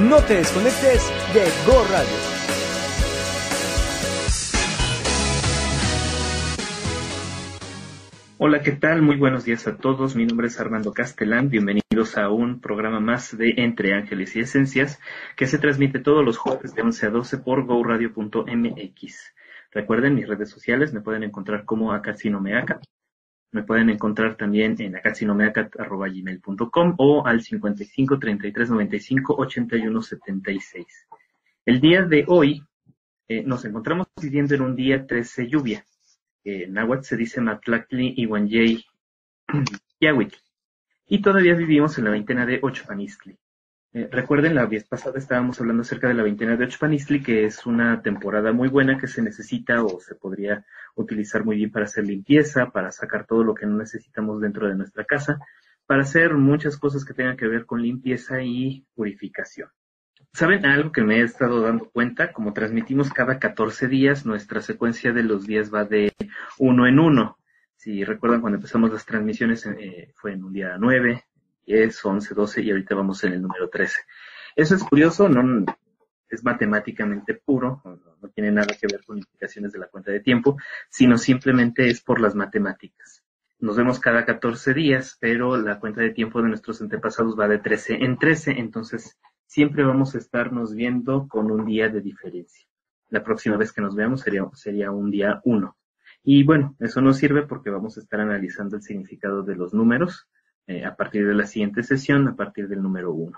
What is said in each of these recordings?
No te desconectes de Go Radio. Hola, ¿qué tal? Muy buenos días a todos. Mi nombre es Armando Castelán. Bienvenidos a un programa más de Entre Ángeles y Esencias que se transmite todos los jueves de 11 a 12 por goradio.mx. Recuerden, mis redes sociales me pueden encontrar como Akatsinomeaka. Me pueden encontrar también en akatsinomeaka@gmail.com o al 55 33 95 81 76. El día de hoy nos encontramos viviendo en un día 13 lluvia. En náhuatl se dice Matlactli Iwanjay Yahuitl. Y todavía vivimos en la veintena de Ochpanistli. Recuerden, la vez pasada estábamos hablando acerca de la veintena de Ochpanistli, que es una temporada muy buena que se necesita o se podría utilizar muy bien para hacer limpieza, para sacar todo lo que no necesitamos dentro de nuestra casa, para hacer muchas cosas que tengan que ver con limpieza y purificación. ¿Saben algo que me he estado dando cuenta? Como transmitimos cada 14 días, nuestra secuencia de los días va de uno en uno. Si recuerdan, cuando empezamos las transmisiones fue en un día 9, 10, 11, 12 y ahorita vamos en el número 13. Eso es curioso, no es matemáticamente puro, no tiene nada que ver con implicaciones de la cuenta de tiempo, sino simplemente es por las matemáticas. Nos vemos cada 14 días, pero la cuenta de tiempo de nuestros antepasados va de 13 en 13, entonces siempre vamos a estarnos viendo con un día de diferencia. La próxima vez que nos veamos sería un día 1. Y bueno, eso nos sirve porque vamos a estar analizando el significado de los números a partir de la siguiente sesión, a partir del número 1.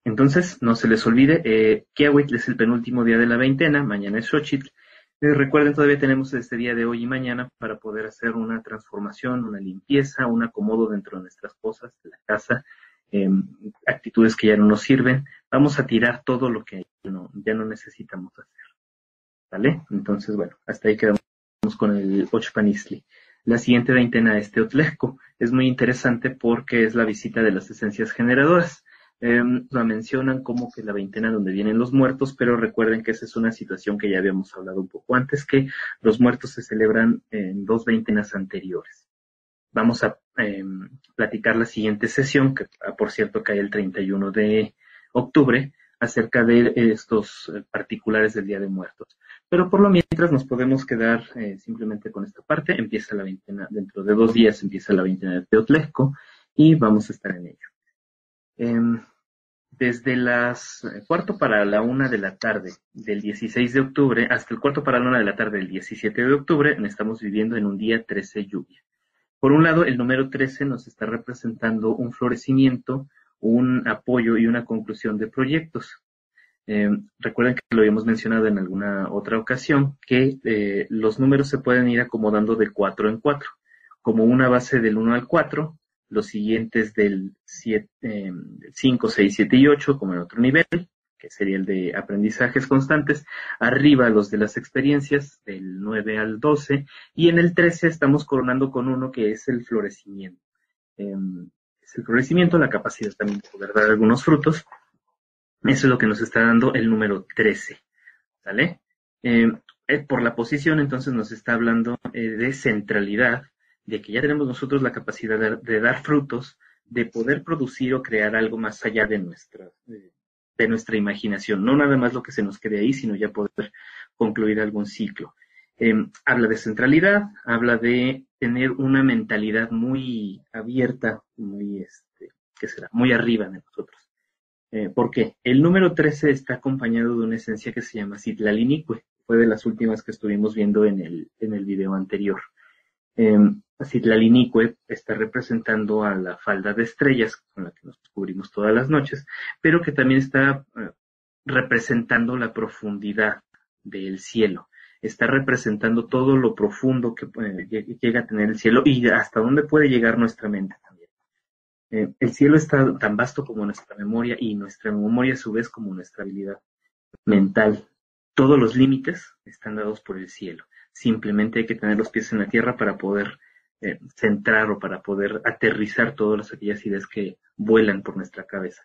Entonces, no se les olvide, Kiawitl es el penúltimo día de la veintena, mañana es Xochitl. Recuerden, todavía tenemos este día de hoy y mañana para poder hacer una transformación, una limpieza, un acomodo dentro de nuestras cosas, de la casa, actitudes que ya no nos sirven. Vamos a tirar todo lo que ya no necesitamos hacer. ¿Vale? Entonces, bueno, hasta ahí quedamos con el Ochpanistli. La siguiente veintena es Teotlejco. Es muy interesante porque es la visita de las esencias generadoras. La mencionan como que la veintena donde vienen los muertos, pero recuerden que esa es una situación que ya habíamos hablado un poco antes, que los muertos se celebran en 2 veintenas anteriores. Vamos a platicar la siguiente sesión, que por cierto cae el 31 de octubre, acerca de estos particulares del Día de Muertos. Pero por lo mientras nos podemos quedar simplemente con esta parte. Empieza la veintena, dentro de 2 días empieza la veintena de Teotlejco y vamos a estar en ello. Desde las 1:45 de la tarde del 16 de octubre hasta el 1:45 de la tarde del 17 de octubre estamos viviendo en un día 13 lluvia. Por un lado, el número 13 nos está representando un florecimiento, un apoyo y una conclusión de proyectos. Recuerden que lo habíamos mencionado en alguna otra ocasión, que los números se pueden ir acomodando de 4 en 4, como una base del 1 al 4, los siguientes del 5, 6, 7 y 8, como en otro nivel, que sería el de aprendizajes constantes, arriba los de las experiencias, del 9 al 12, y en el 13 estamos coronando con uno que es el florecimiento. Es el florecimiento, la capacidad también de poder dar algunos frutos. Eso es lo que nos está dando el número 13, ¿vale? Por la posición, entonces, nos está hablando de centralidad, de que ya tenemos nosotros la capacidad de dar frutos, de poder producir o crear algo más allá de nuestra imaginación. No nada más lo que se nos quede ahí, sino ya poder concluir algún ciclo. Habla de centralidad, habla de tener una mentalidad muy abierta, muy, ¿qué será? Muy arriba de nosotros. ¿Por qué? El número 13 está acompañado de una esencia que se llama Citlalinicue. Fue de las últimas que estuvimos viendo en el video anterior. Citlalinicue está representando a la falda de estrellas con la que nos cubrimos todas las noches, pero que también está representando la profundidad del cielo. Está representando todo lo profundo que llega a tener el cielo y hasta dónde puede llegar nuestra mente también. El cielo está tan vasto como nuestra memoria y nuestra memoria a su vez como nuestra habilidad mental. Todos los límites están dados por el cielo. Simplemente hay que tener los pies en la tierra para poder centrar o para poder aterrizar todas aquellas ideas que vuelan por nuestra cabeza.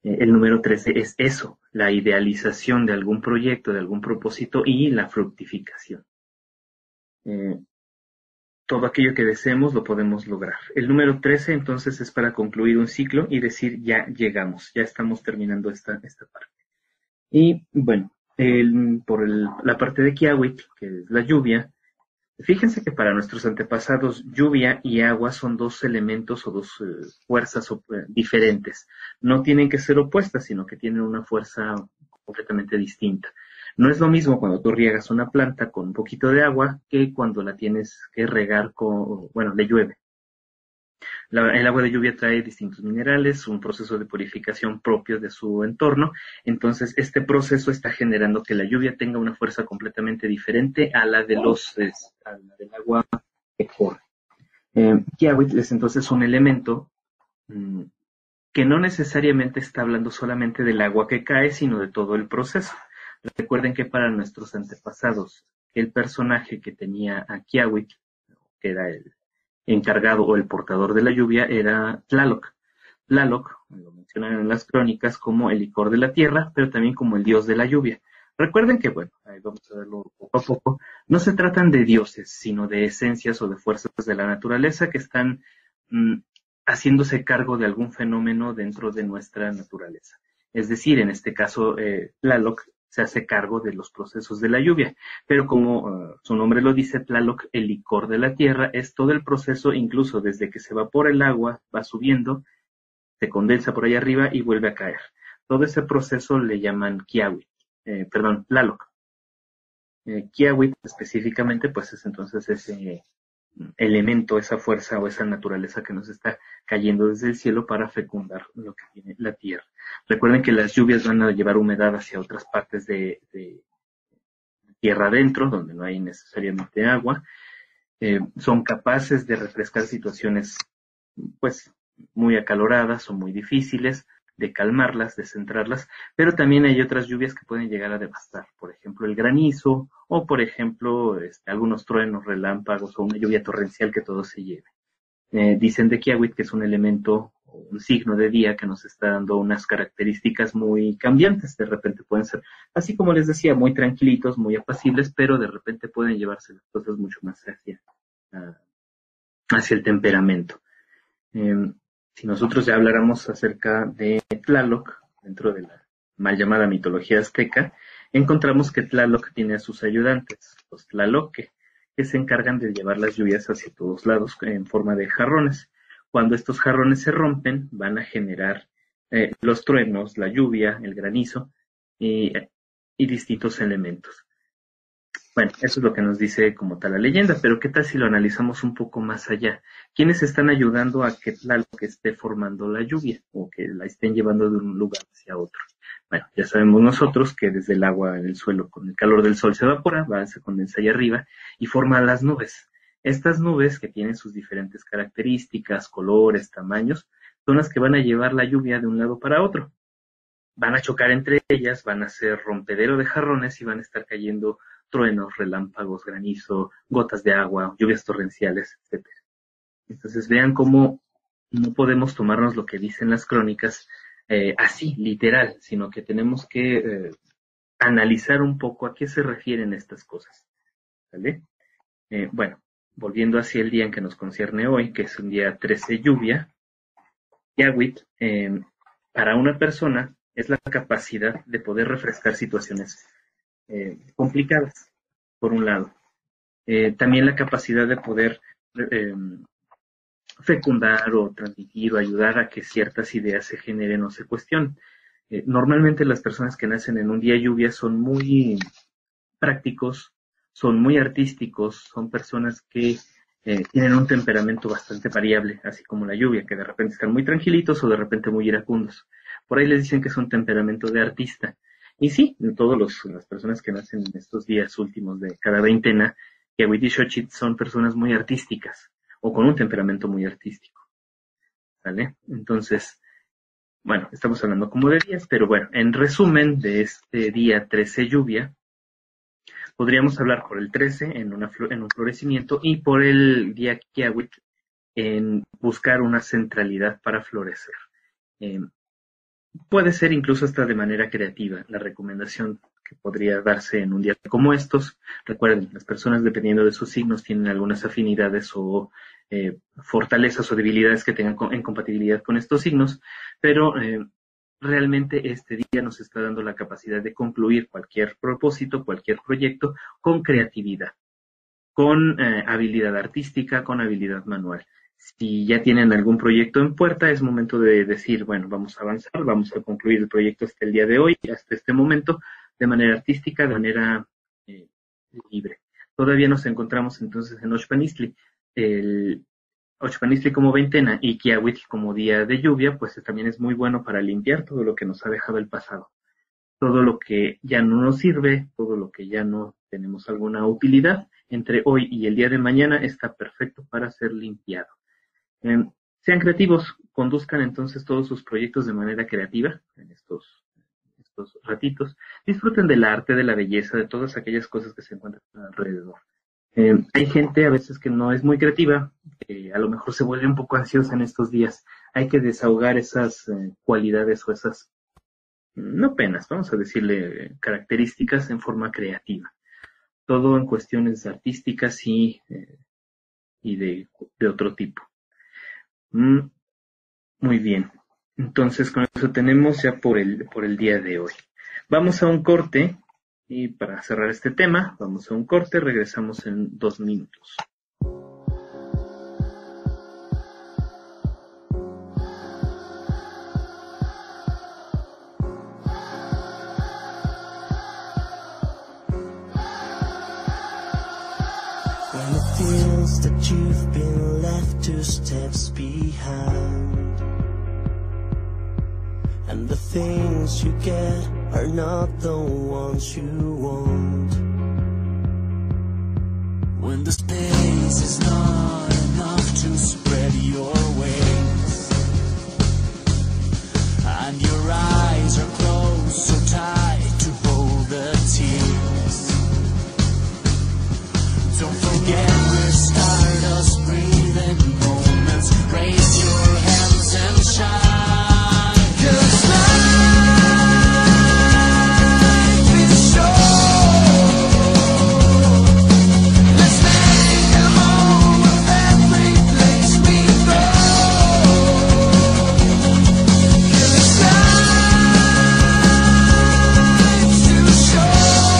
El número 13 es eso, la idealización de algún proyecto, de algún propósito y la fructificación. todo aquello que deseemos lo podemos lograr. El número 13 entonces es para concluir un ciclo y decir ya llegamos, ya estamos terminando esta parte. Y bueno, la parte de Kiawit, que es la lluvia, fíjense que para nuestros antepasados lluvia y agua son dos elementos o dos fuerzas diferentes. No tienen que ser opuestas, sino que tienen una fuerza completamente distinta. No es lo mismo cuando tú riegas una planta con un poquito de agua que cuando la tienes que regar le llueve. El agua de lluvia trae distintos minerales, un proceso de purificación propio de su entorno. Entonces, este proceso está generando que la lluvia tenga una fuerza completamente diferente a la del agua que corre. Kiawit es entonces un elemento que no necesariamente está hablando solamente del agua que cae, sino de todo el proceso. Recuerden que para nuestros antepasados, el personaje que tenía a Kiawit, que era el encargado o el portador de la lluvia, era Tlaloc. Tlaloc lo mencionan en las crónicas como el licor de la tierra, pero también como el dios de la lluvia. Recuerden que, ahí vamos a verlo poco a poco, no se tratan de dioses, sino de esencias o de fuerzas de la naturaleza que están haciéndose cargo de algún fenómeno dentro de nuestra naturaleza. Es decir, en este caso, Tlaloc se hace cargo de los procesos de la lluvia, pero como su nombre lo dice, Tlaloc, el licor de la tierra, es todo el proceso, incluso desde que se evapora el agua, va subiendo, se condensa por ahí arriba y vuelve a caer. Todo ese proceso le llaman Tlaloc. Kiawit específicamente, pues es entonces ese elemento, esa fuerza o esa naturaleza que nos está cayendo desde el cielo para fecundar lo que tiene la tierra. Recuerden que las lluvias van a llevar humedad hacia otras partes de tierra adentro, donde no hay necesariamente agua. Son capaces de refrescar situaciones pues muy acaloradas o muy difíciles, de calmarlas, de centrarlas, pero también hay otras lluvias que pueden llegar a devastar, por ejemplo el granizo o por ejemplo algunos truenos, relámpagos o una lluvia torrencial que todo se lleve. Dicen de Kiawit que es un elemento o un signo de día que nos está dando unas características muy cambiantes. De repente pueden ser, así como les decía, muy tranquilitos, muy apacibles, pero de repente pueden llevarse las cosas mucho más hacia el temperamento. Si nosotros ya habláramos acerca de Tlaloc, dentro de la mal llamada mitología azteca, encontramos que Tlaloc tiene a sus ayudantes, los Tlaloque, que se encargan de llevar las lluvias hacia todos lados en forma de jarrones. Cuando estos jarrones se rompen, van a generar los truenos, la lluvia, el granizo y distintos elementos. Bueno, eso es lo que nos dice como tal la leyenda, pero ¿qué tal si lo analizamos un poco más allá? ¿Quiénes están ayudando a que Tlaloc esté formando la lluvia o que la estén llevando de un lugar hacia otro? Bueno, ya sabemos nosotros que desde el agua en el suelo con el calor del sol se evapora, se condensa ahí arriba y forma las nubes. Estas nubes, que tienen sus diferentes características, colores, tamaños, son las que van a llevar la lluvia de un lado para otro. Van a chocar entre ellas, van a ser rompedero de jarrones y van a estar cayendo truenos, relámpagos, granizo, gotas de agua, lluvias torrenciales, etc. Entonces vean cómo no podemos tomarnos lo que dicen las crónicas así, literal, sino que tenemos que analizar un poco a qué se refieren estas cosas. ¿Vale? Bueno, volviendo hacia el día en que nos concierne hoy, que es un día 13 lluvia, Kiawit, para una persona es la capacidad de poder refrescar situaciones complicadas, por un lado. También la capacidad de poder fecundar o transmitir o ayudar a que ciertas ideas se generen o se cuestionen. Normalmente las personas que nacen en un día lluvia son muy prácticos, son muy artísticos, son personas que tienen un temperamento bastante variable, así como la lluvia, que de repente están muy tranquilitos o de repente muy iracundos. Por ahí les dicen que es un temperamento de artista. Y sí, las personas que nacen en estos días últimos de cada veintena, Kiawit y Xochitl son personas muy artísticas o con un temperamento muy artístico. ¿Vale? Entonces, bueno, estamos hablando como de días, pero bueno, en resumen de este día 13 lluvia, podríamos hablar por el 13 en un florecimiento y por el día Kiawit en buscar una centralidad para florecer. Puede ser incluso hasta de manera creativa. La recomendación que podría darse en un día como estos. Recuerden, las personas dependiendo de sus signos tienen algunas afinidades o fortalezas o debilidades que tengan en compatibilidad con estos signos, pero realmente este día nos está dando la capacidad de concluir cualquier propósito, cualquier proyecto con creatividad, con habilidad artística, con habilidad manual. Si ya tienen algún proyecto en puerta, es momento de decir, bueno, vamos a avanzar, vamos a concluir el proyecto hasta el día de hoy, hasta este momento, de manera artística, de manera libre. Todavía nos encontramos entonces en Oxpanistli. El Oxpanistli como veintena y Quiahuitl como día de lluvia, pues también es muy bueno para limpiar todo lo que nos ha dejado el pasado. Todo lo que ya no nos sirve, todo lo que ya no tenemos alguna utilidad, entre hoy y el día de mañana está perfecto para ser limpiado. Sean creativos, conduzcan entonces todos sus proyectos de manera creativa en estos ratitos. Disfruten del arte, de la belleza, de todas aquellas cosas que se encuentran alrededor. Hay gente a veces que no es muy creativa, que a lo mejor se vuelve un poco ansiosa en estos días. Hay que desahogar esas cualidades o esas, no penas, vamos a decirle características en forma creativa. Todo en cuestiones artísticas y de otro tipo. Muy bien. Entonces, con eso tenemos ya por el día de hoy. Vamos a un corte y para cerrar este tema, vamos a un corte, regresamos en 2 minutos. When it feels that you've been left 2 steps behind, and the things you get are not the ones you want. When the space is not enough to spread your wings, and your eyes are closed so tight to hold the tears. Don't forget we're stardust breathing moments. Raise your hands and shine, 'cause life is short. Let's make a home of every place we go, 'cause life's too short.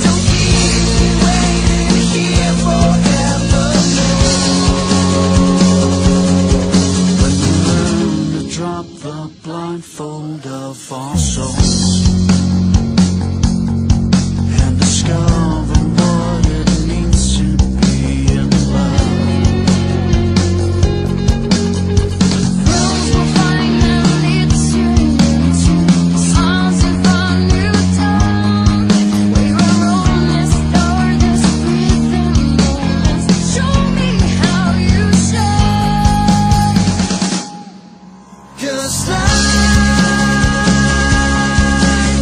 Don't keep me waiting here forevermore. When we learn to drop the blindfold of our souls and discover what it means to be in love. Roads will find their leads you into songs of a new dawn. We're a rolling stardust breathing moments. Show me how you shine, 'cause life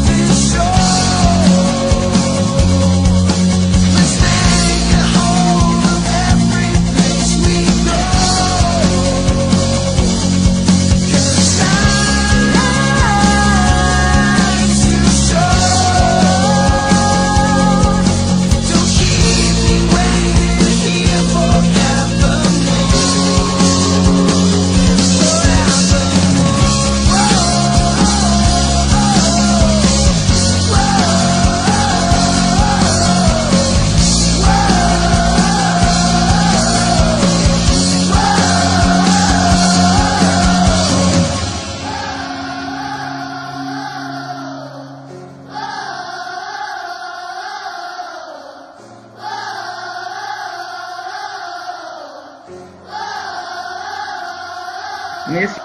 is short. Let's make a home of every place we go, 'cause life's too short. Don't keep me waiting here forevermore.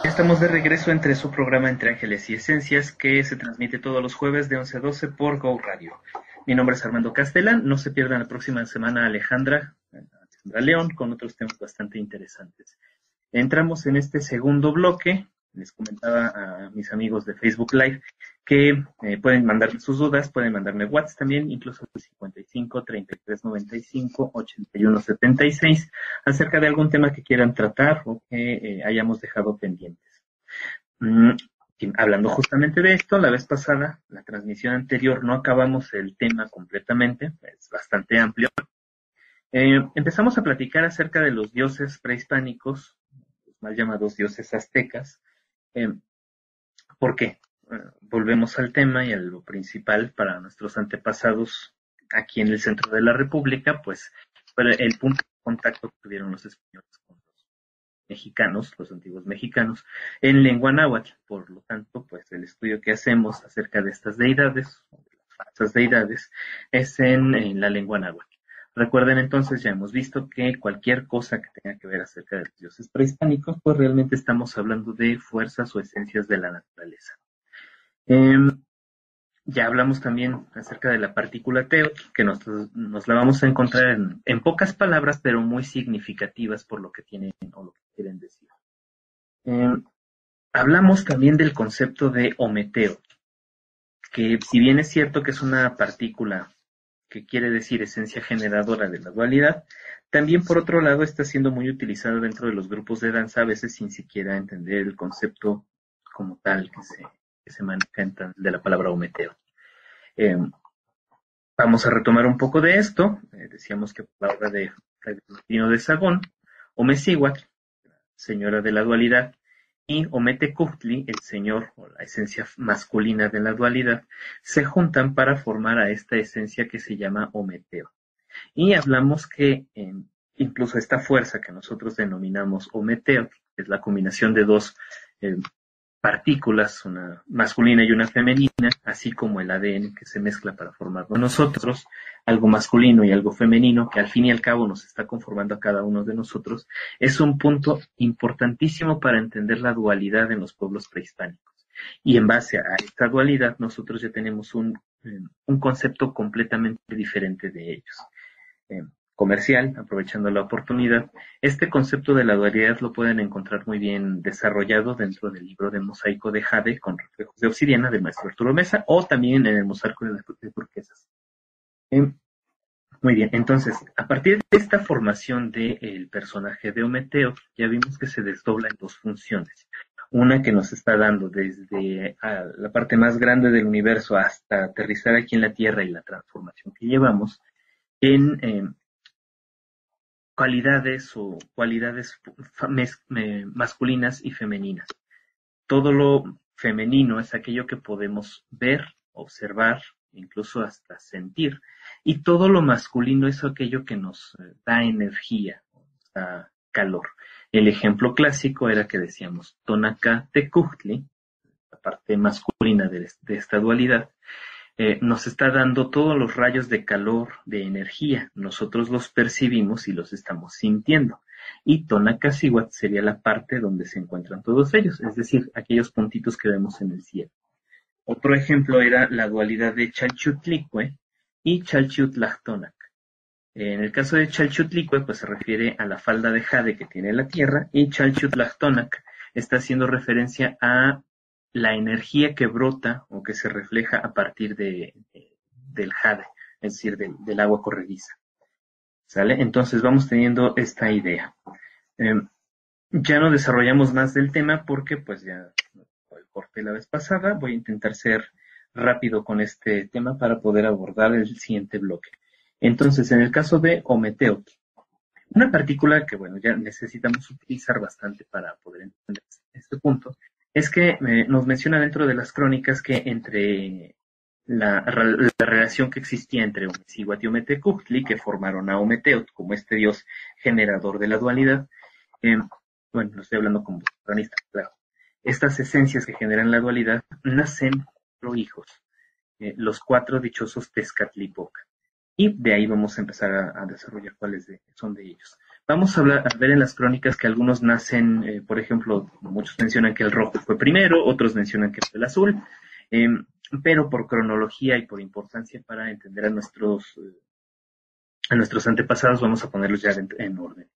Estamos de regreso entre su programa Entre Ángeles y Esencias, que se transmite todos los jueves de 11 a 12 por Go Radio. Mi nombre es Armando Castelán. No se pierdan la próxima semana Alejandra León con otros temas bastante interesantes. Entramos en este segundo bloque. Les comentaba a mis amigos de Facebook Live que pueden mandarme sus dudas, pueden mandarme WhatsApp también, incluso al 55 33 95 81 76, acerca de algún tema que quieran tratar o que hayamos dejado pendientes. Y hablando justamente de esto, la vez pasada, la transmisión anterior, no acabamos el tema completamente, es bastante amplio. Empezamos a platicar acerca de los dioses prehispánicos, los mal llamados dioses aztecas. Eh, ¿Por qué? Volvemos al tema y a lo principal para nuestros antepasados aquí en el centro de la República, pues fue el punto de contacto que tuvieron los españoles con los mexicanos, los antiguos mexicanos, en lengua náhuatl. Por lo tanto, pues el estudio que hacemos acerca de estas deidades, o de las falsas deidades, es en la lengua náhuatl. Recuerden entonces, ya hemos visto que cualquier cosa que tenga que ver acerca de los dioses prehispánicos, pues realmente estamos hablando de fuerzas o esencias de la naturaleza. Ya hablamos también acerca de la partícula teotl, que nos la vamos a encontrar en pocas palabras, pero muy significativas por lo que tienen o lo que quieren decir. Hablamos también del concepto de ometeo, que si bien es cierto que es una partícula que quiere decir esencia generadora de la dualidad, también por otro lado está siendo muy utilizada dentro de los grupos de danza, a veces sin siquiera entender el concepto como tal que se maneja de la palabra ometeo. Vamos a retomar un poco de esto. Decíamos que por la obra de Martino de Sagún, Omecíhuatl, señora de la dualidad, y Ometecuhtli, el señor o la esencia masculina de la dualidad, se juntan para formar a esta esencia que se llama Ometeo. Y hablamos que incluso esta fuerza que nosotros denominamos Ometeo, que es la combinación de dos partículas, una masculina y una femenina, así como el ADN que se mezcla para formar nosotros, algo masculino y algo femenino, que al fin y al cabo nos está conformando a cada uno de nosotros, es un punto importantísimo para entender la dualidad en los pueblos prehispánicos. Y en base a esta dualidad, nosotros ya tenemos un concepto completamente diferente de ellos. Comercial, aprovechando la oportunidad, este concepto de la dualidad lo pueden encontrar muy bien desarrollado dentro del libro de Mosaico de Jade con reflejos de obsidiana del maestro Arturo Mesa, o también en el mosaico de turquesas. Muy bien, entonces, a partir de esta formación del personaje de Ometeo, ya vimos que se desdobla en dos funciones. Una que nos está dando desde la parte más grande del universo hasta aterrizar aquí en la Tierra y la transformación que llevamos en cualidades masculinas y femeninas. Todo lo femenino es aquello que podemos ver, observar, incluso hasta sentir, y todo lo masculino es aquello que nos da energía, nos da calor. El ejemplo clásico era que decíamos Tonaka Tecuhtli, la parte masculina de esta dualidad, nos está dando todos los rayos de calor, de energía. Nosotros los percibimos y los estamos sintiendo. Y Tonakasiwat sería la parte donde se encuentran todos ellos, es decir, aquellos puntitos que vemos en el cielo. Otro ejemplo era la dualidad de Chalchutlicue y Chalchutlactonac. En el caso de Chalchutlicue, pues se refiere a la falda de jade que tiene la Tierra, y Chalchutlactonac está haciendo referencia a la energía que brota o que se refleja a partir del jade, es decir, del agua corrediza. ¿Sale? Entonces vamos teniendo esta idea. Ya no desarrollamos más del tema porque pues ya el corte la vez pasada. Voy a intentar ser rápido con este tema para poder abordar el siguiente bloque. Entonces, en el caso de Ometeotl, una partícula que, bueno, ya necesitamos utilizar bastante para poder entender este punto, es que nos menciona dentro de las crónicas que entre la relación que existía entre Omecíhuatl y Ometecuhtli, que formaron a Ometeotl como este dios generador de la dualidad, bueno, lo estoy hablando como cronista, claro. Estas esencias que generan la dualidad nacen 4 hijos, los 4 dichosos Tezcatlipoca. Y de ahí vamos a empezar a desarrollar cuáles son de ellos. Vamos a ver en las crónicas que algunos nacen, por ejemplo, muchos mencionan que el rojo fue primero, otros mencionan que fue el azul, pero por cronología y por importancia para entender a nuestros antepasados vamos a ponerlos ya en orden.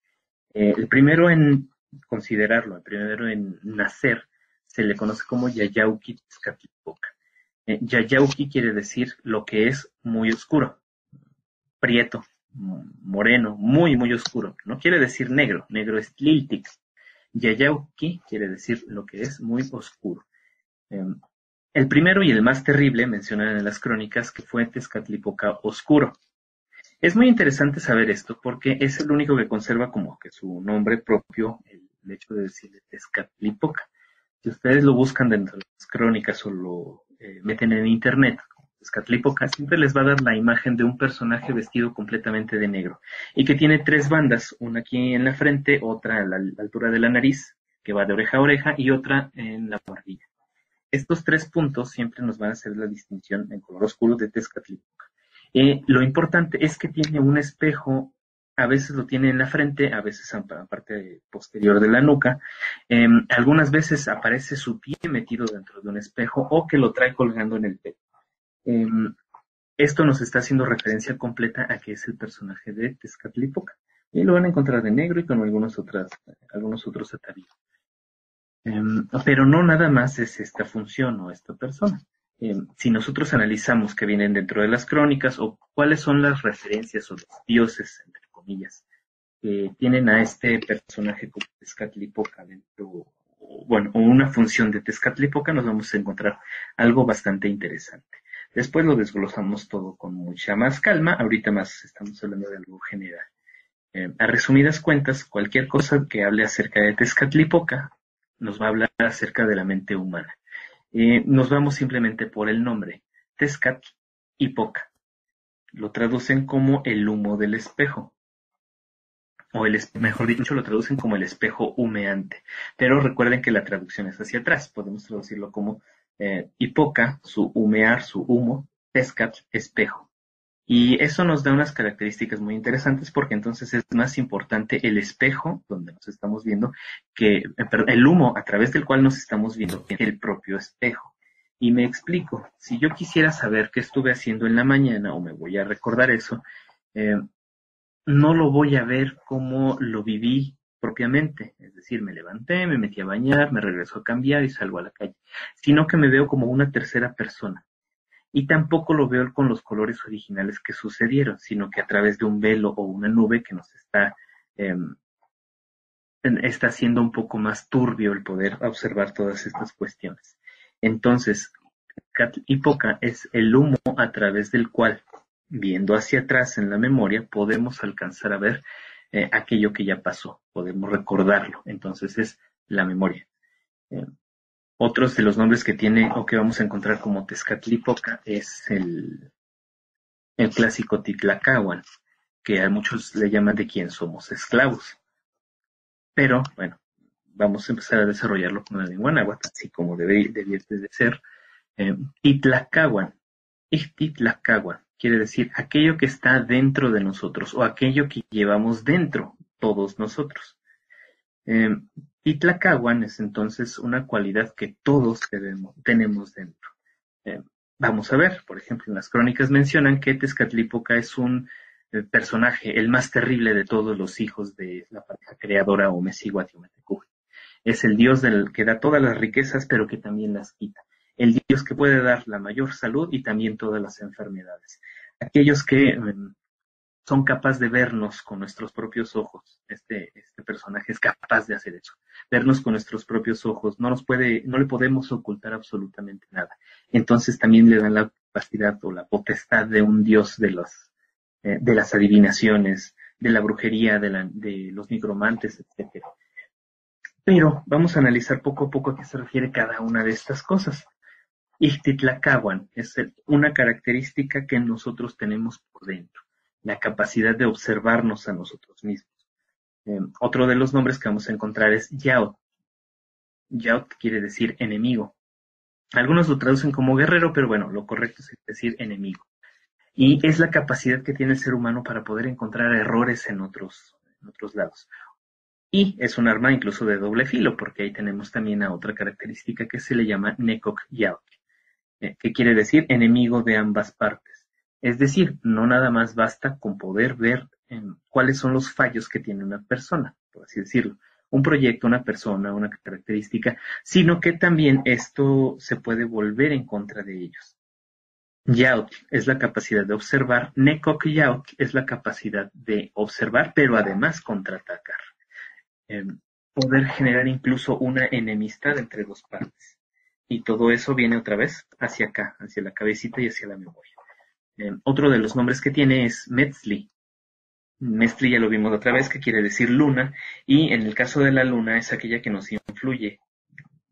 El primero en considerarlo, el primero en nacer, se le conoce como Yayauqui Tezcatlipoca. Yayauqui quiere decir lo que es muy oscuro, prieto, moreno, muy, muy oscuro. No quiere decir negro, negro es Tliltic. Yayauqui quiere decir lo que es muy oscuro. Em, el primero y el más terrible mencionan en las crónicas que fue Tezcatlipoca Oscuro. Es muy interesante saber esto porque es el único que conserva como que su nombre propio, el hecho de decirle Tezcatlipoca. Si ustedes lo buscan dentro de las crónicas o lo meten en internet, Tezcatlipoca, siempre les va a dar la imagen de un personaje vestido completamente de negro y que tiene tres bandas, una aquí en la frente, otra a la altura de la nariz, que va de oreja a oreja, y otra en la barbilla. Estos tres puntos siempre nos van a hacer la distinción en color oscuro de Tezcatlipoca. Lo importante es que tiene un espejo, a veces lo tiene en la frente, a veces en la parte posterior de la nuca, algunas veces aparece su pie metido dentro de un espejo o que lo trae colgando en el pecho. Esto nos está haciendo referencia completa a que es el personaje de Tezcatlipoca. Y lo van a encontrar de negro y con algunos otros atavíos. Pero no nada más es esta función o esta persona. Si nosotros analizamos que vienen dentro de las crónicas o cuáles son las referencias o los dioses, entre comillas, que tienen a este personaje como Tezcatlipoca dentro, o una función de Tezcatlipoca, nos vamos a encontrar algo bastante interesante. Después lo desglosamos todo con mucha más calma, ahorita más estamos hablando de algo general. A resumidas cuentas, cualquier cosa que hable acerca de Tezcatlipoca nos va a hablar acerca de la mente humana. Nos vamos simplemente por el nombre, Tezcat y Poca. Lo traducen como el humo del espejo, o mejor dicho, lo traducen como el espejo humeante. Pero recuerden que la traducción es hacia atrás, podemos traducirlo como Ipoca, su humear, su humo, Tezcat, espejo. Y eso nos da unas características muy interesantes porque entonces es más importante el espejo donde nos estamos viendo que el humo a través del cual nos estamos viendo que el propio espejo. Y me explico, si yo quisiera saber qué estuve haciendo en la mañana o me voy a recordar eso, no lo voy a ver como lo viví propiamente, es decir, me levanté, me metí a bañar, me regreso a cambiar y salgo a la calle, sino que me veo como una tercera persona. Y tampoco lo veo con los colores originales que sucedieron, sino que a través de un velo o una nube que nos está haciendo un poco más turbio el poder observar todas estas cuestiones. Entonces, Tezcatlipoca es el humo a través del cual, viendo hacia atrás en la memoria, podemos alcanzar a ver aquello que ya pasó, podemos recordarlo. Entonces es la memoria. Otros de los nombres que tiene o que vamos a encontrar como Tezcatlipoca es el clásico Titlacahuan, que a muchos le llaman de quién somos esclavos. Pero, bueno, vamos a empezar a desarrollarlo con la lengua náhuatl, así como debiese de ser. Titlacahuan, Ixtitlacahuan, quiere decir aquello que está dentro de nosotros o aquello que llevamos dentro todos nosotros. Titlacahuan es entonces una cualidad que todos tenemos dentro. Vamos a ver, por ejemplo, en las crónicas mencionan que Tezcatlipoca es un personaje, el más terrible de todos los hijos de la pareja creadora o Mecihuatziometecuhtli. Es el dios que da todas las riquezas, pero que también las quita. El dios que puede dar la mayor salud y también todas las enfermedades. Aquellos que son capaces de vernos con nuestros propios ojos. Este personaje es capaz de hacer eso. Vernos con nuestros propios ojos. No le podemos ocultar absolutamente nada. Entonces también le dan la capacidad o la potestad de un dios de las adivinaciones, de la brujería, de los nigromantes, etc. Pero vamos a analizar poco a poco a qué se refiere cada una de estas cosas. Ixtitlacahuan es una característica que nosotros tenemos por dentro, la capacidad de observarnos a nosotros mismos. Otro de los nombres que vamos a encontrar es Yaut. Yaut quiere decir enemigo. Algunos lo traducen como guerrero, pero bueno, lo correcto es decir enemigo. Y es la capacidad que tiene el ser humano para poder encontrar errores en otros lados. Y es un arma incluso de doble filo, porque ahí tenemos también a otra característica que se le llama Nekok Yaut, que quiere decir enemigo de ambas partes. Es decir, no nada más basta con poder ver cuáles son los fallos que tiene una persona, por así decirlo, un proyecto, una persona, una característica, sino que también esto se puede volver en contra de ellos. Yaut es la capacidad de observar, Nekok Yaut es la capacidad de observar, pero además contraatacar. Poder generar incluso una enemistad entre dos partes. y todo eso viene otra vez hacia acá, hacia la cabecita y hacia la memoria. Otro de los nombres que tiene es Metzli. Metzli ya lo vimos otra vez, que quiere decir luna, y en el caso de la luna es aquella que nos influye.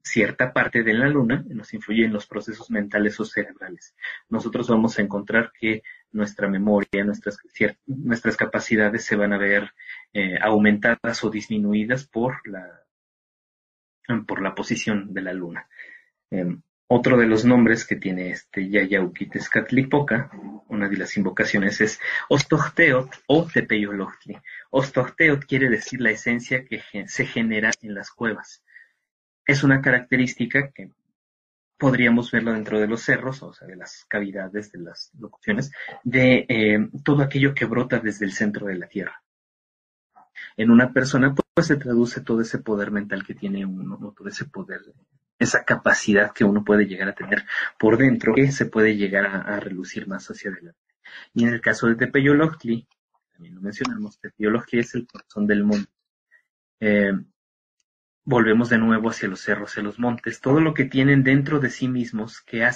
Cierta parte de la luna nos influye en los procesos mentales o cerebrales. Nosotros vamos a encontrar que nuestra memoria, nuestras capacidades se van a ver aumentadas o disminuidas por la posición de la luna. Otro de los nombres que tiene este Yayauquitezcatlipoca, una de las invocaciones, es Ostohteot o Tepeyolochtli. Ostohteot quiere decir la esencia que se genera en las cuevas. Es una característica que podríamos verlo dentro de los cerros, o sea, de las cavidades, de las locuciones, de todo aquello que brota desde el centro de la Tierra. En una persona, pues se traduce todo ese poder mental que tiene uno, ¿no? Todo ese poder, esa capacidad que uno puede llegar a tener por dentro, que se puede llegar a relucir más hacia adelante. Y en el caso de Tepeyolochtli, también lo mencionamos, Tepeyolochtli es el corazón del mundo. Volvemos de nuevo hacia los cerros, hacia los montes, todo lo que tienen dentro de sí mismos que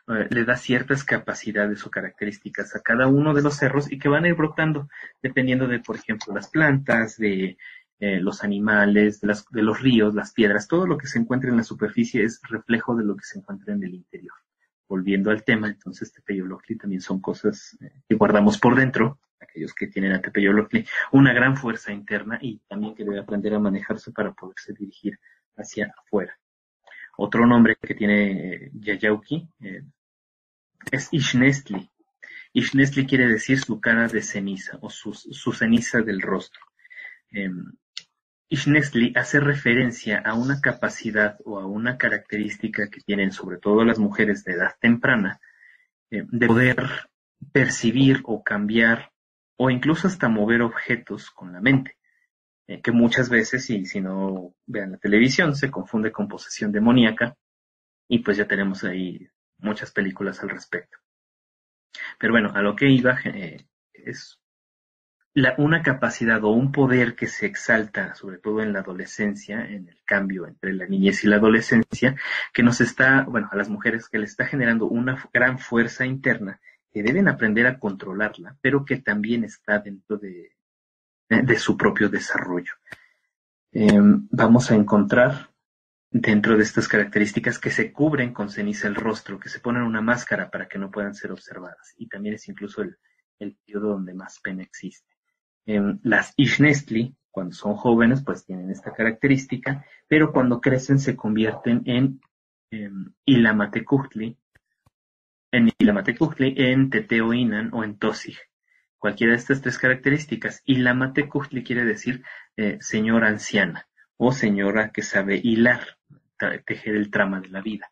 le da ciertas capacidades o características a cada uno de los cerros y que van a ir brotando dependiendo de, por ejemplo, las plantas, de los animales, de los ríos, las piedras, todo lo que se encuentra en la superficie es reflejo de lo que se encuentra en el interior. Volviendo al tema, entonces Tepeyolochtli también son cosas que guardamos por dentro, aquellos que tienen a Tepeyolochtli, una gran fuerza interna y también que debe aprender a manejarse para poderse dirigir hacia afuera. Otro nombre que tiene Yayauqui es Ixnestli. Ixnestli quiere decir su cara de ceniza o su ceniza del rostro. Ixnestli hace referencia a una capacidad o a una característica que tienen sobre todo las mujeres de edad temprana de poder percibir o cambiar o incluso hasta mover objetos con la mente, que muchas veces, y si no vean la televisión, se confunde con posesión demoníaca y pues ya tenemos ahí muchas películas al respecto. Pero bueno, a lo que iba es una capacidad o un poder que se exalta, sobre todo en la adolescencia, en el cambio entre la niñez y la adolescencia, que nos está, bueno, a las mujeres que les está generando una gran fuerza interna, que deben aprender a controlarla, pero que también está dentro de su propio desarrollo. Vamos a encontrar dentro de estas características que se cubren con ceniza el rostro, que se ponen una máscara para que no puedan ser observadas, y también es incluso el periodo donde más pena existe. Las Ixnestli, cuando son jóvenes, pues tienen esta característica, pero cuando crecen se convierten en Ilamatecujtli, en Teteoinan o en Tosig. Cualquiera de estas tres características. Ilamatecujtli quiere decir señora anciana o señora que sabe hilar, tejer el trama de la vida.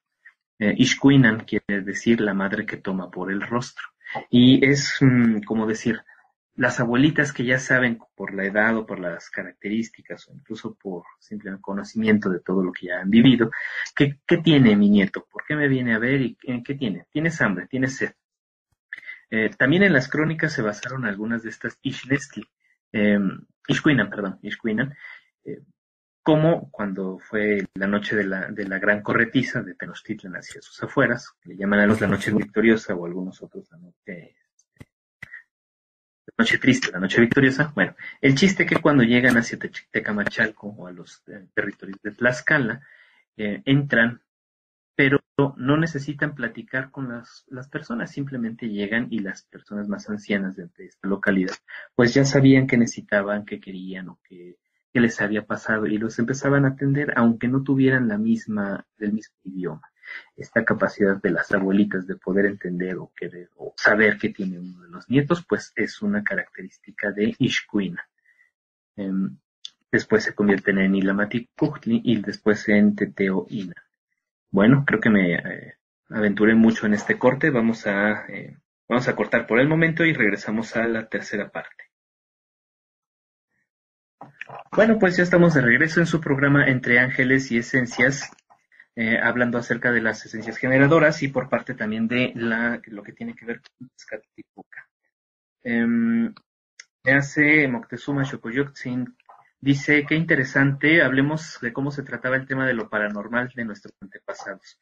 Ixcuinan quiere decir la madre que toma por el rostro. Y es como decir, las abuelitas que ya saben por la edad o por las características o incluso por simple conocimiento de todo lo que ya han vivido, ¿qué tiene mi nieto? ¿Por qué me viene a ver? ¿Y qué tiene? ¿Tienes hambre? ¿Tienes sed? También en las crónicas se basaron algunas de estas Ixcuinan, como cuando fue la noche de la gran corretiza de Tenochtitlan hacia sus afueras, que le llaman a los la noche victoriosa o algunos otros la noche triste, la noche victoriosa. Bueno, el chiste que cuando llegan hacia Tecamachalco o a los territorios de Tlaxcala, entran, pero no necesitan platicar con las personas, simplemente llegan y las personas más ancianas de esta localidad, pues ya sabían que necesitaban, que querían o que les había pasado y los empezaban a atender, aunque no tuvieran el mismo idioma. Esta capacidad de las abuelitas de poder entender o querer o saber que tiene uno de los nietos, pues es una característica de Ixcuina. Después se convierten en Ilamatecujtli y después en Teteoina. Bueno, creo que me aventuré mucho en este corte. Vamos a cortar por el momento y regresamos a la tercera parte. Bueno, pues ya estamos de regreso en su programa Entre Ángeles y Esencias, hablando acerca de las esencias generadoras y por parte también de lo que tiene que ver con Tezcatlipoca. Me hace Moctezuma Xocoyotzin, dice, qué interesante, hablemos de cómo se trataba el tema de lo paranormal de nuestros antepasados.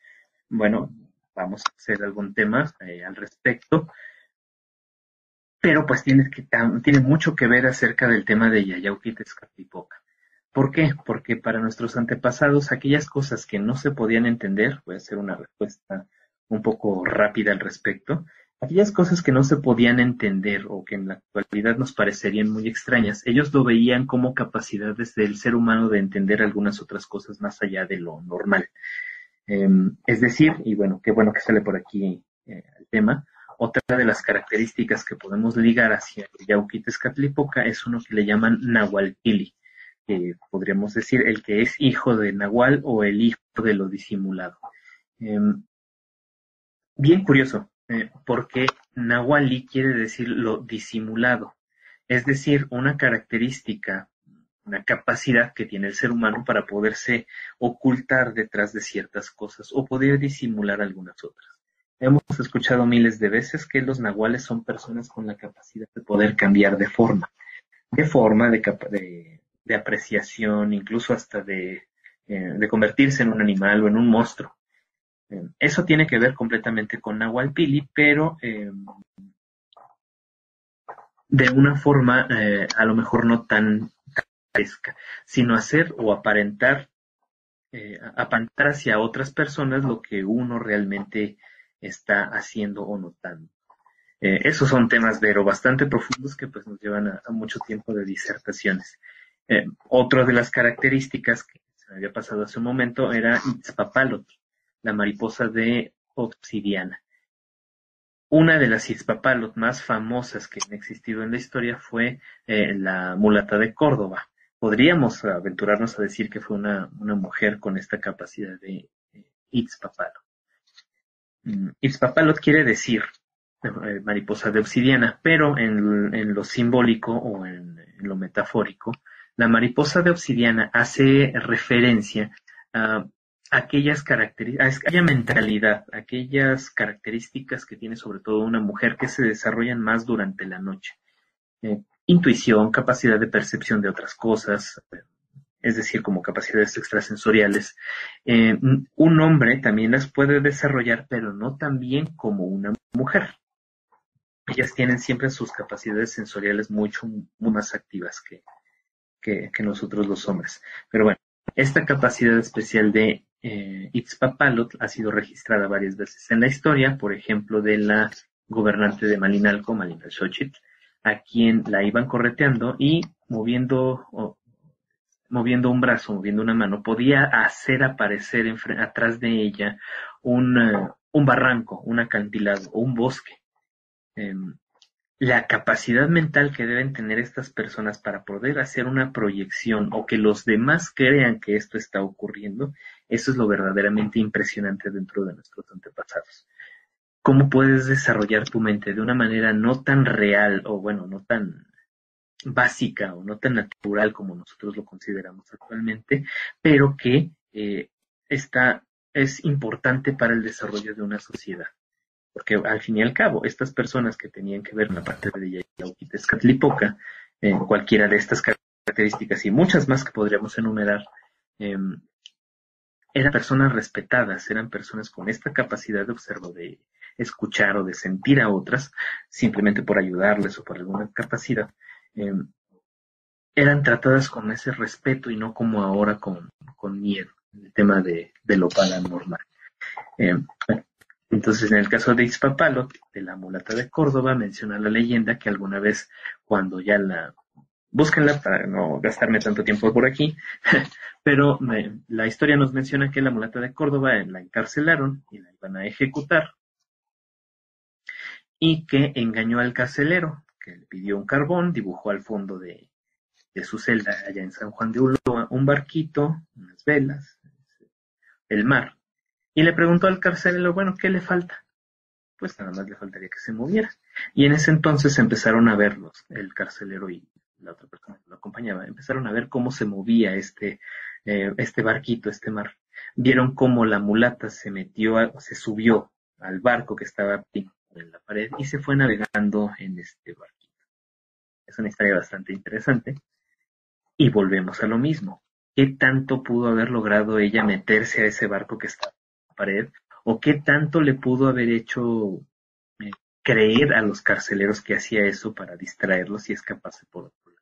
bueno, vamos a hacer algún tema al respecto, pero pues tiene mucho que ver acerca del tema de Yayauquitezcatlipoca. ¿Por qué? Porque para nuestros antepasados, aquellas cosas que no se podían entender, voy a hacer una respuesta un poco rápida al respecto, aquellas cosas que no se podían entender o que en la actualidad nos parecerían muy extrañas, ellos lo veían como capacidades del ser humano de entender algunas otras cosas más allá de lo normal. Es decir, y bueno que sale por aquí el tema, otra de las características que podemos ligar hacia Yauquitezcatlipoca es uno que le llaman Nahualpili, que podríamos decir el que es hijo de Nahual o el hijo de lo disimulado. Bien curioso, porque Nahuali quiere decir lo disimulado, es decir, una característica, una capacidad que tiene el ser humano para poderse ocultar detrás de ciertas cosas o poder disimular algunas otras. Hemos escuchado miles de veces que los nahuales son personas con la capacidad de poder cambiar de forma, de apreciación, incluso hasta de convertirse en un animal o en un monstruo. Eso tiene que ver completamente con Nahualpili, pero de una forma a lo mejor no tan fresca, sino hacer o aparentar hacia otras personas lo que uno realmente está haciendo o notando. Esos son temas, pero bastante profundos que pues nos llevan a mucho tiempo de disertaciones. Otra de las características que se me había pasado hace un momento era Itzpapalot, la mariposa de obsidiana. Una de las Itzpapalot más famosas que han existido en la historia fue la mulata de Córdoba. Podríamos aventurarnos a decir que fue una mujer con esta capacidad de Itzpapalot. Itzpapalot quiere decir mariposa de obsidiana, pero en lo simbólico o en lo metafórico, la mariposa de obsidiana hace referencia a aquella mentalidad, aquellas características que tiene sobre todo una mujer que se desarrollan más durante la noche. Intuición, capacidad de percepción de otras cosas, es decir, como capacidades extrasensoriales. Un hombre también las puede desarrollar, pero no tan bien como una mujer. Ellas tienen siempre sus capacidades sensoriales muy más activas que nosotros los hombres. Pero bueno, esta capacidad especial de Itzpapalot ha sido registrada varias veces en la historia, por ejemplo, de la gobernante de Malinalco, Malinalxóchitl, a quien la iban correteando y moviendo un brazo, moviendo una mano, podía hacer aparecer atrás de ella un barranco, un acantilado o un bosque. La capacidad mental que deben tener estas personas para poder hacer una proyección o que los demás crean que esto está ocurriendo, eso es lo verdaderamente impresionante dentro de nuestros antepasados. ¿Cómo puedes desarrollar tu mente de una manera no tan real o bueno, no tan básica o no tan natural como nosotros lo consideramos actualmente, pero que es importante para el desarrollo de una sociedad? Porque al fin y al cabo, estas personas que tenían que ver en la parte de Yauquitezcatlipoca, cualquiera de estas características y muchas más que podríamos enumerar, eran personas respetadas, eran personas con esta capacidad de observar, de escuchar o de sentir a otras, simplemente por ayudarles o por alguna capacidad, eran tratadas con ese respeto y no como ahora con miedo, el tema de lo paranormal. Entonces, en el caso de Itzpapalot, de la mulata de Córdoba, menciona la leyenda que alguna vez, cuando ya búsquenla para no gastarme tanto tiempo por aquí, pero la historia nos menciona que la mulata de Córdoba la encarcelaron y la iban a ejecutar, y que engañó al carcelero, que le pidió un carbón, dibujó al fondo de su celda allá en San Juan de Ulloa un barquito, unas velas, el mar. Y le preguntó al carcelero, bueno, ¿qué le falta? Pues nada más le faltaría que se moviera. Y en ese entonces empezaron a verlos, el carcelero y la otra persona que lo acompañaba, empezaron a ver cómo se movía este barquito, este mar. Vieron cómo la mulata se subió al barco que estaba en la pared y se fue navegando en este barquito. Es una historia bastante interesante. Y volvemos a lo mismo. ¿Qué tanto pudo haber logrado ella meterse a ese barco que estaba en la pared o qué tanto le pudo haber hecho creer a los carceleros que hacía eso para distraerlos y escaparse por otro lado.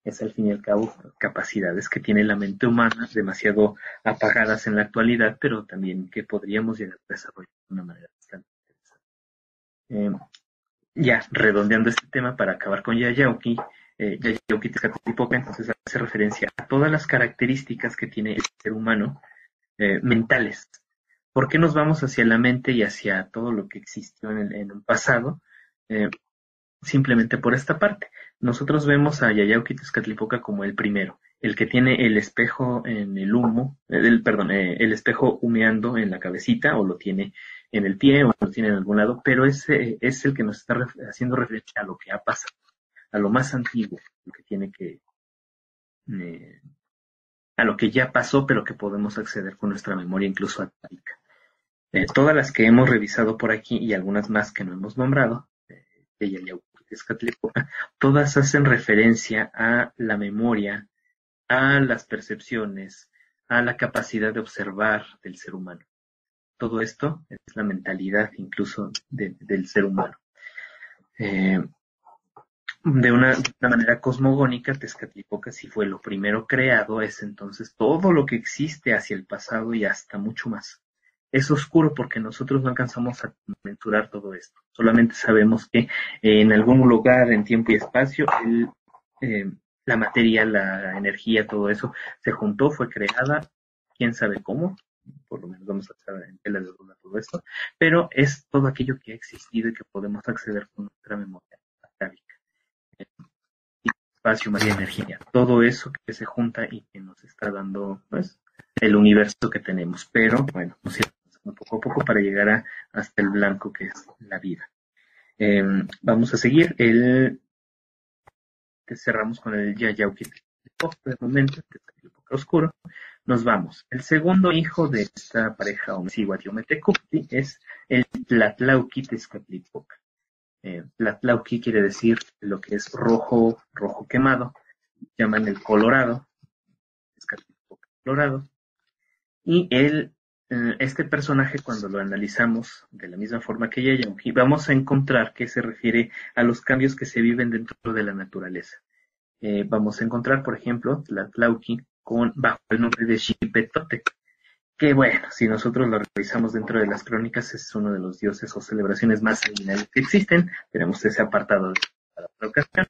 Es al fin y al cabo capacidades que tiene la mente humana, demasiado apagadas en la actualidad, pero también que podríamos llegar a desarrollar de una manera bastante interesante. Ya redondeando este tema para acabar con Yayauki, Yayauki Tezcatlipoca entonces hace referencia a todas las características que tiene el ser humano mentales. ¿Por qué nos vamos hacia la mente y hacia todo lo que existió en un pasado? Simplemente por esta parte. Nosotros vemos a Yayauki Tezcatlipoca como el primero, el que tiene el espejo en el humo, el espejo humeando en la cabecita, o lo tiene en el pie, o lo tiene en algún lado, pero ese es el que nos está haciendo referencia a lo que ha pasado, a lo más antiguo, lo que tiene que a lo que ya pasó, pero que podemos acceder con nuestra memoria incluso atávica. Todas las que hemos revisado por aquí y algunas más que no hemos nombrado, de Yayauki Tezcatlipoca, todas hacen referencia a la memoria, a las percepciones, a la capacidad de observar del ser humano. Todo esto es la mentalidad incluso del ser humano. De una manera cosmogónica, Tezcatlipoca, si fue lo primero creado, es entonces todo lo que existe hacia el pasado y hasta mucho más. Es oscuro porque nosotros no alcanzamos a mensurar todo esto. Solamente sabemos que en algún lugar, en tiempo y espacio, la materia, la energía, todo eso se juntó, fue creada, quién sabe cómo, por lo menos vamos a estar en tela de duda todo esto, pero es todo aquello que ha existido y que podemos acceder con nuestra memoria atávica. Espacio, materia, energía, todo eso que se junta y que nos está dando, pues, el universo que tenemos, pero bueno, nos iremos poco a poco para llegar hasta el blanco que es la vida. Vamos a seguir, cerramos con el Yayauki Tezcatlipoca de momento, Tezcatlipoca oscuro. Nos vamos. El segundo hijo de esta pareja Ometzihuatl-Ometecuptli es el Tlatlauqui Tezcatlipoca. Tlatlauqui quiere decir lo que es rojo quemado, llaman el colorado, Tezcatlipoca colorado, y este personaje, cuando lo analizamos de la misma forma que Yayauki, vamos a encontrar que se refiere a los cambios que se viven dentro de la naturaleza. Vamos a encontrar, por ejemplo, Tlatlauqui bajo el nombre de Xipetotec, que bueno, si nosotros lo revisamos dentro de las crónicas, es uno de los dioses o celebraciones más sanguinarios que existen. Tenemos ese apartado para otra ocasión.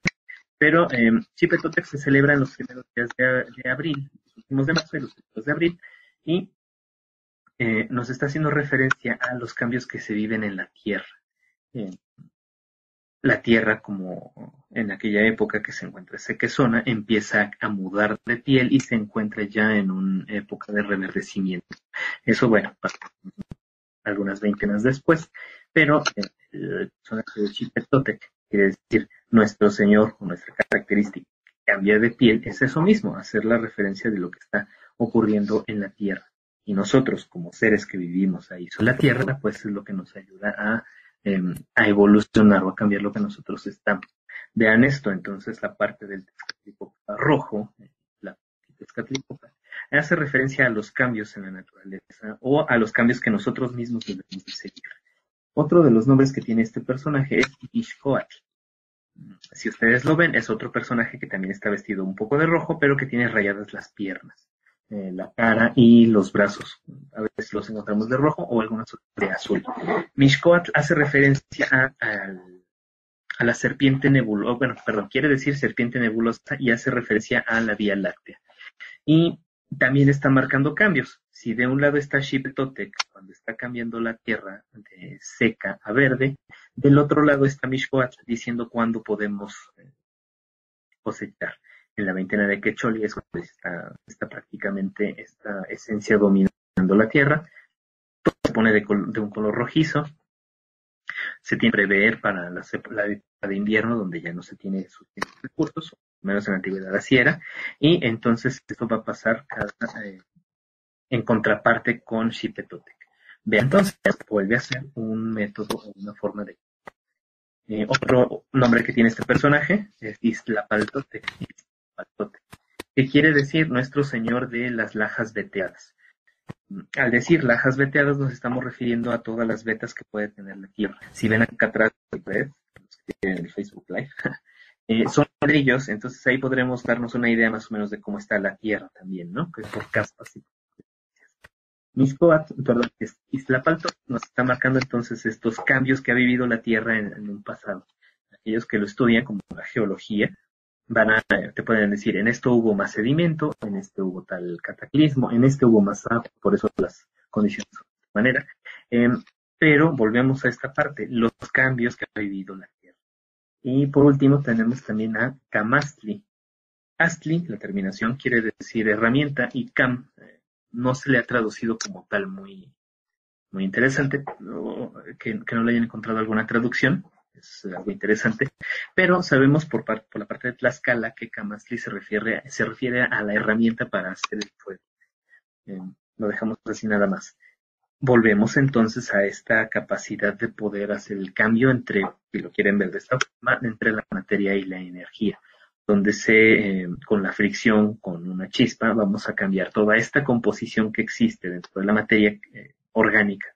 Pero Xipetotec se celebra en los primeros días de abril, los últimos de marzo y los primeros de abril, y nos está haciendo referencia a los cambios que se viven en la Tierra. La Tierra, como en aquella época que se encuentra sequezona, empieza a mudar de piel y se encuentra ya en una época de reverdecimiento. Eso, bueno, pasa algunas veintenas después, pero el personaje de Xipetotec, quiere decir nuestro Señor o nuestra característica que cambia de piel, es eso mismo, hacer la referencia de lo que está ocurriendo en la Tierra. Y nosotros, como seres que vivimos ahí sobre la Tierra, pues es lo que nos ayuda a evolucionar o a cambiar lo que nosotros estamos. Vean esto, entonces la parte del Tezcatlipoca rojo, la Tezcatlipoca, hace referencia a los cambios en la naturaleza o a los cambios que nosotros mismos debemos de seguir. Otro de los nombres que tiene este personaje es Ixcoatl. Si ustedes lo ven, es otro personaje que también está vestido un poco de rojo, pero que tiene rayadas las piernas, la cara y los brazos. A veces los encontramos de rojo o algunos de azul. Mixcoatl hace referencia a la serpiente nebulosa, quiere decir serpiente nebulosa y hace referencia a la Vía Láctea. Y también está marcando cambios. Si de un lado está Xipetotec, cuando está cambiando la tierra de seca a verde, del otro lado está Mixcoatl diciendo cuándo podemos cosechar. En la veintena de Quecholi es cuando está prácticamente esta esencia dominando la tierra. Todo se pone de un color rojizo. Se tiene que prever para la época de invierno, donde ya no se tiene suficientes recursos, menos en la antigüedad así era, y entonces esto va a pasar en contraparte con Xipetotec. Vean, entonces vuelve a ser un método o una forma de... otro nombre que tiene este personaje es Iztlapaltotec, que quiere decir Nuestro Señor de las Lajas Veteadas. Al decir lajas veteadas nos estamos refiriendo a todas las vetas que puede tener la Tierra. Si ven acá atrás, los que tienen el Facebook Live, son ladrillos, entonces ahí podremos darnos una idea más o menos de cómo está la Tierra también, ¿no? Que por capas y Iztapalto nos está marcando entonces estos cambios que ha vivido la Tierra en un pasado. Aquellos que lo estudian como la geología te pueden decir, en esto hubo más sedimento, en este hubo tal cataclismo, en este hubo más agua, por eso las condiciones son de esta manera. Pero volvemos a esta parte, los cambios que ha vivido la Tierra. Y por último tenemos también a Camastli. Astli, la terminación quiere decir herramienta, y Cam no se le ha traducido como tal muy interesante, que no le hayan encontrado alguna traducción, es algo interesante, pero sabemos por la parte de Tlaxcala que Camastli se refiere a la herramienta para hacer el fuego. Lo dejamos así nada más. Volvemos entonces a esta capacidad de poder hacer el cambio entre, si lo quieren ver de esta forma, entre la materia y la energía, donde con la fricción, con una chispa, vamos a cambiar toda esta composición que existe dentro de la materia orgánica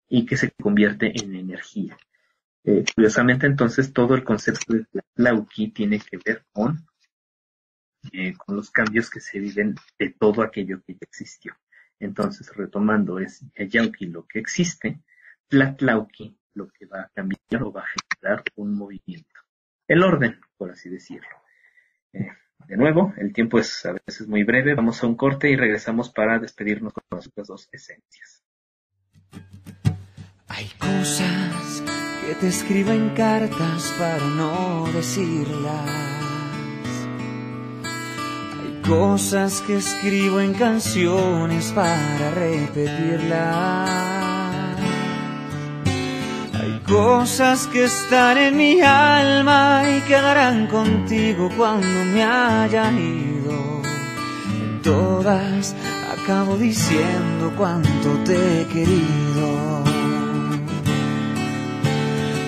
y que se convierte en energía. Curiosamente, entonces, todo el concepto de Tlatlauqui tiene que ver con los cambios que se viven de todo aquello que ya existió. Entonces, retomando, es Yayauqui lo que existe, Tlatlauqui lo que va a cambiar o va a generar un movimiento. El orden, por así decirlo. De nuevo, el tiempo es a veces muy breve. Vamos a un corte y regresamos para despedirnos con las otras dos esencias. Hay cosas que te escribo en cartas para no decirlas. Hay cosas que escribo en canciones para repetirlas. Hay cosas que están en mi alma y quedarán contigo cuando me haya ido. En todas acabo diciendo cuánto te he querido.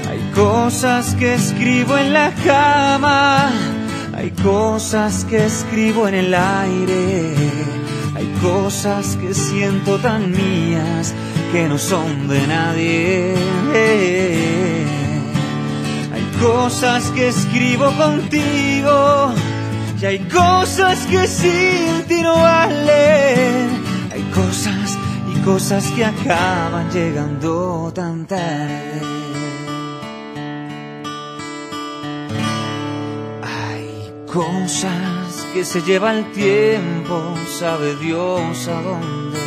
Hay cosas que escribo en la cama, hay cosas que escribo en el aire, hay cosas que siento tan mías que no son de nadie. Hay cosas que escribo contigo y hay cosas que sin ti no valen. Hay cosas y cosas que acaban llegando tan tarde. Hay cosas que se lleva el tiempo, sabe Dios a dónde.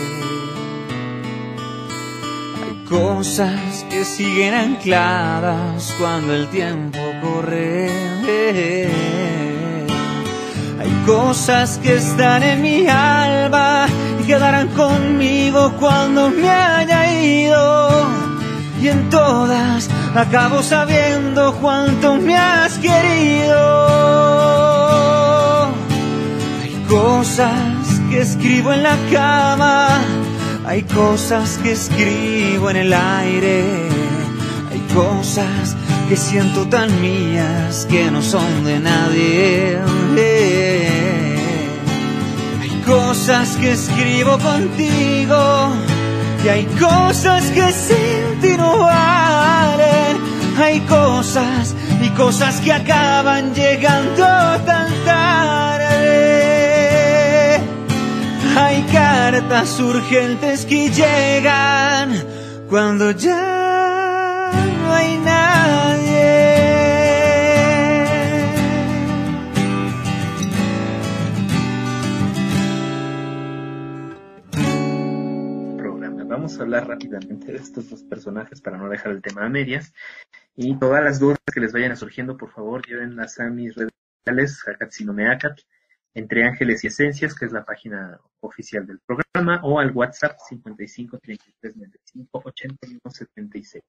Cosas que siguen ancladas cuando el tiempo corre. Hay cosas que están en mi alma y quedarán conmigo cuando me haya ido. Y en todas acabo sabiendo cuánto me has querido. Hay cosas que escribo en la cama, hay cosas que escribo en el aire, hay cosas que siento tan mías que no son de nadie. Hay cosas que escribo contigo y hay cosas que sin ti no valen. Hay cosas y cosas que acaban llegando tan tarde. Hay cartas urgentes que llegan cuando ya no hay nadie. Programa. Vamos a hablar rápidamente de estos dos personajes para no dejar el tema a medias. Y todas las dudas que les vayan surgiendo, por favor, llévenlas a mis redes sociales, Acatzinomeacat, Entre Ángeles y Esencias, que es la página oficial del programa, o al WhatsApp 55 33 95 81 76.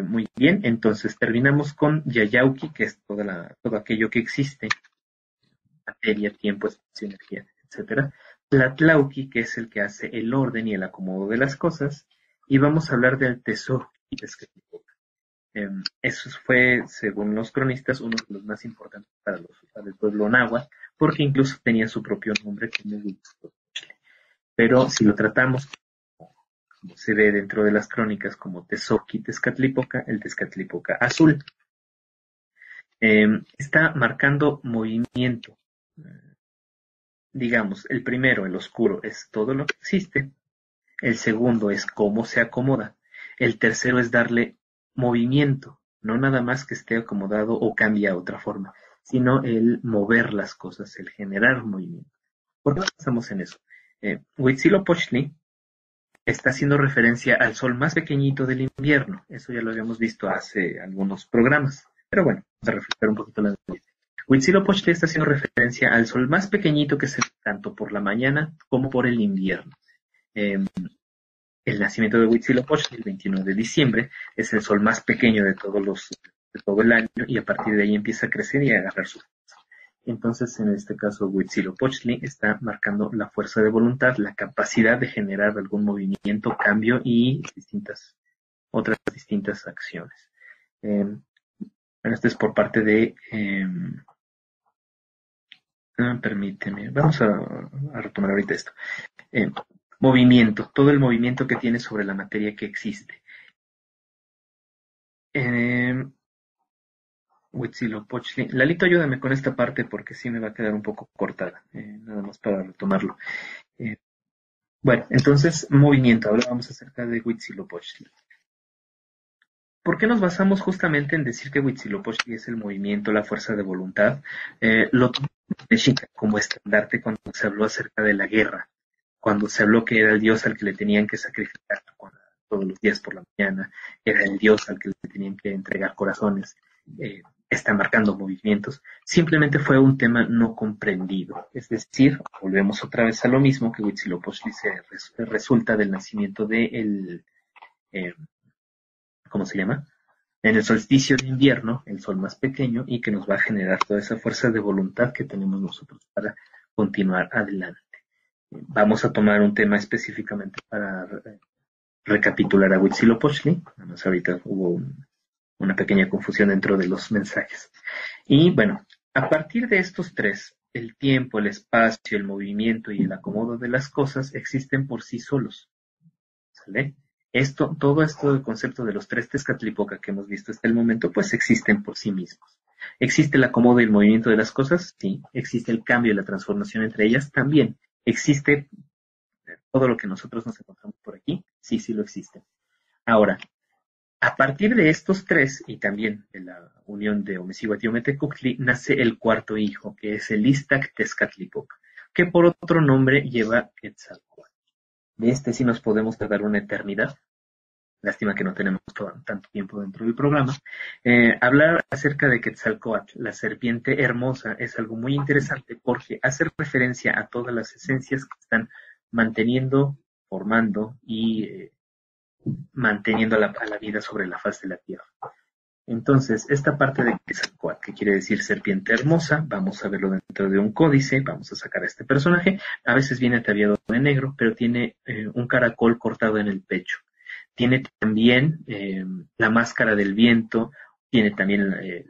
Muy bien, entonces terminamos con Yayauqui, que es todo aquello que existe, materia, tiempo, espacio, energía, etcétera. Tlatlauqui, que es el que hace el orden y el acomodo de las cosas, y vamos a hablar del tesoro que es eso fue, según los cronistas, uno de los más importantes para el pueblo náhuatl, porque incluso tenía su propio nombre como Huitzilopochtli. Pero si lo tratamos, como se ve dentro de las crónicas, como Tezoqui Tezcatlipoca, el Tezcatlipoca azul, está marcando movimiento. Digamos, el primero, el oscuro, es todo lo que existe. El segundo es cómo se acomoda. El tercero es darle movimiento, no nada más que esté acomodado o cambie a otra forma, sino el mover las cosas, el generar movimiento. ¿Por qué estamos en eso? Huitzilopochtli está haciendo referencia al sol más pequeñito del invierno. Eso ya lo habíamos visto hace algunos programas. Pero bueno, vamos a reflejar un poquito la memoria. Huitzilopochtli está haciendo referencia al sol más pequeñito que se ve tanto por la mañana como por el invierno. El nacimiento de Huitzilopochtli, el 21 de diciembre, es el sol más pequeño de todo el año, y a partir de ahí empieza a crecer y a agarrar su fuerza. Entonces, en este caso, Huitzilopochtli está marcando la fuerza de voluntad, la capacidad de generar algún movimiento, cambio y otras distintas acciones. Esto es por parte de... permíteme, vamos a retomar ahorita esto. Movimiento, todo el movimiento que tiene sobre la materia que existe. Huitzilopochtli. Lalito, ayúdame con esta parte porque sí me va a quedar un poco cortada, nada más para retomarlo. Bueno, entonces, movimiento, ahora vamos acerca de Huitzilopochtli. ¿Por qué nos basamos justamente en decir que Huitzilopochtli es el movimiento, la fuerza de voluntad? Lo tomamos de Mexica como estandarte cuando se habló acerca de la guerra, cuando se habló que era el dios al que le tenían que sacrificar todos los días por la mañana, era el dios al que le tenían que entregar corazones, está marcando movimientos. Simplemente fue un tema no comprendido. Es decir, volvemos otra vez a lo mismo, que Huitzilopochtli resulta del nacimiento de ¿cómo se llama? En el solsticio de invierno, el sol más pequeño, y que nos va a generar toda esa fuerza de voluntad que tenemos nosotros para continuar adelante. Vamos a tomar un tema específicamente para recapitular a Huitzilopochtli. Además, ahorita hubo una pequeña confusión dentro de los mensajes. Y bueno, a partir de estos tres, el tiempo, el espacio, el movimiento y el acomodo de las cosas existen por sí solos. ¿Sale? Todo esto del concepto de los tres Tezcatlipoca que hemos visto hasta el momento, pues existen por sí mismos. ¿Existe el acomodo y el movimiento de las cosas? Sí. ¿Existe el cambio y la transformación entre ellas? También. ¿Existe todo lo que nosotros nos encontramos por aquí? Sí, sí lo existe. Ahora, a partir de estos tres, y también de la unión de Omecihuatl y Ometecuhtli, nace el cuarto hijo, que es el Ixtac Tezcatlipoca, que por otro nombre lleva Quetzalcóatl. De este sí nos podemos tardar una eternidad. Lástima que no tenemos tanto tiempo dentro del programa. Hablar acerca de Quetzalcóatl, la serpiente hermosa, es algo muy interesante porque hace referencia a todas las esencias que están manteniendo, formando y manteniendo a la vida sobre la faz de la tierra. Entonces, esta parte de Quetzalcóatl, que quiere decir serpiente hermosa, vamos a verlo dentro de un códice, vamos a sacar a este personaje. A veces viene ataviado de negro, pero tiene un caracol cortado en el pecho. Tiene también la máscara del viento, tiene también,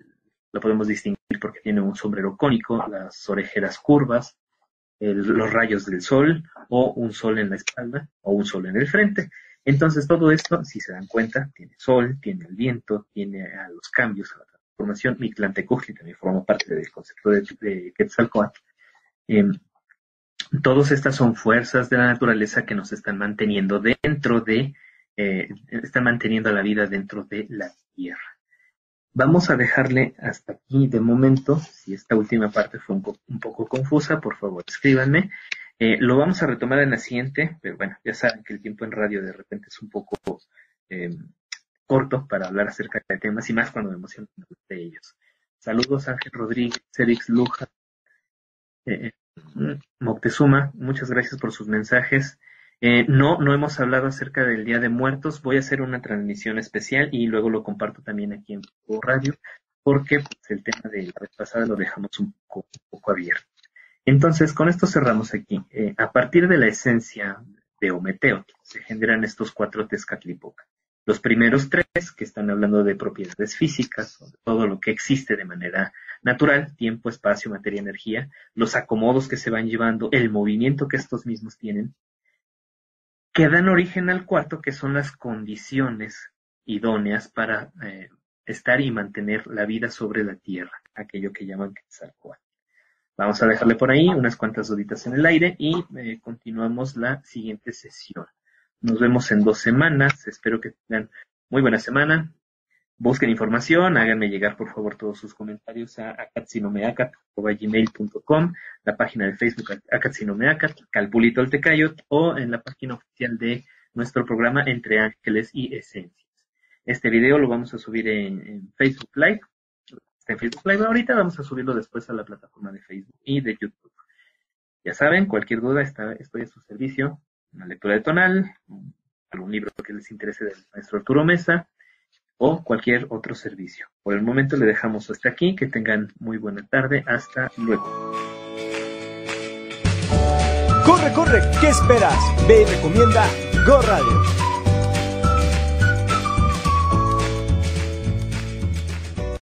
lo podemos distinguir porque tiene un sombrero cónico, las orejeras curvas, los rayos del sol, o un sol en la espalda, o un sol en el frente. Entonces todo esto, si se dan cuenta, tiene sol, tiene el viento, tiene a los cambios, a la transformación. Mictlantecutli también forma parte del concepto de Quetzalcóatl. Todas estas son fuerzas de la naturaleza que nos están manteniendo están manteniendo la vida dentro de la tierra. Vamos a dejarle hasta aquí de momento. Si esta última parte fue un poco confusa, por favor escríbanme. Lo vamos a retomar en la siguiente, pero bueno, ya saben que el tiempo en radio de repente es un poco corto para hablar acerca de temas y más cuando me emociono de ellos. Saludos Ángel Rodríguez, Cedix Luja, Moctezuma, muchas gracias por sus mensajes. No hemos hablado acerca del Día de Muertos. Voy a hacer una transmisión especial y luego lo comparto también aquí en radio, porque pues, el tema de la vez pasada lo dejamos un poco abierto. Entonces, con esto cerramos aquí. A partir de la esencia de Ometeotl se generan estos cuatro Tezcatlipoca. Los primeros tres, que están hablando de propiedades físicas, de todo lo que existe de manera natural, tiempo, espacio, materia, energía, los acomodos que se van llevando, el movimiento que estos mismos tienen, que dan origen al cuarto, que son las condiciones idóneas para estar y mantener la vida sobre la tierra, aquello que llaman Quetzalcóatl. Vamos a dejarle por ahí unas cuantas duditas en el aire y continuamos la siguiente sesión. Nos vemos en 2 semanas, espero que tengan muy buena semana. Busquen información, háganme llegar por favor todos sus comentarios a acatsinomeacat@gmail.com, la página de Facebook Acatsinomeacat, Calpulito el Tecayot, o en la página oficial de nuestro programa Entre Ángeles y Esencias. Este video lo vamos a subir en Facebook Live. Está en Facebook Live ahorita, vamos a subirlo después a la plataforma de Facebook y de YouTube. Ya saben, cualquier duda estoy a su servicio. Una lectura de tonal, algún libro que les interese del maestro Arturo Mesa, o cualquier otro servicio. Por el momento le dejamos hasta aquí, que tengan muy buena tarde, hasta luego. Corre, corre, ¿qué esperas? Ve y recomienda Go Radio.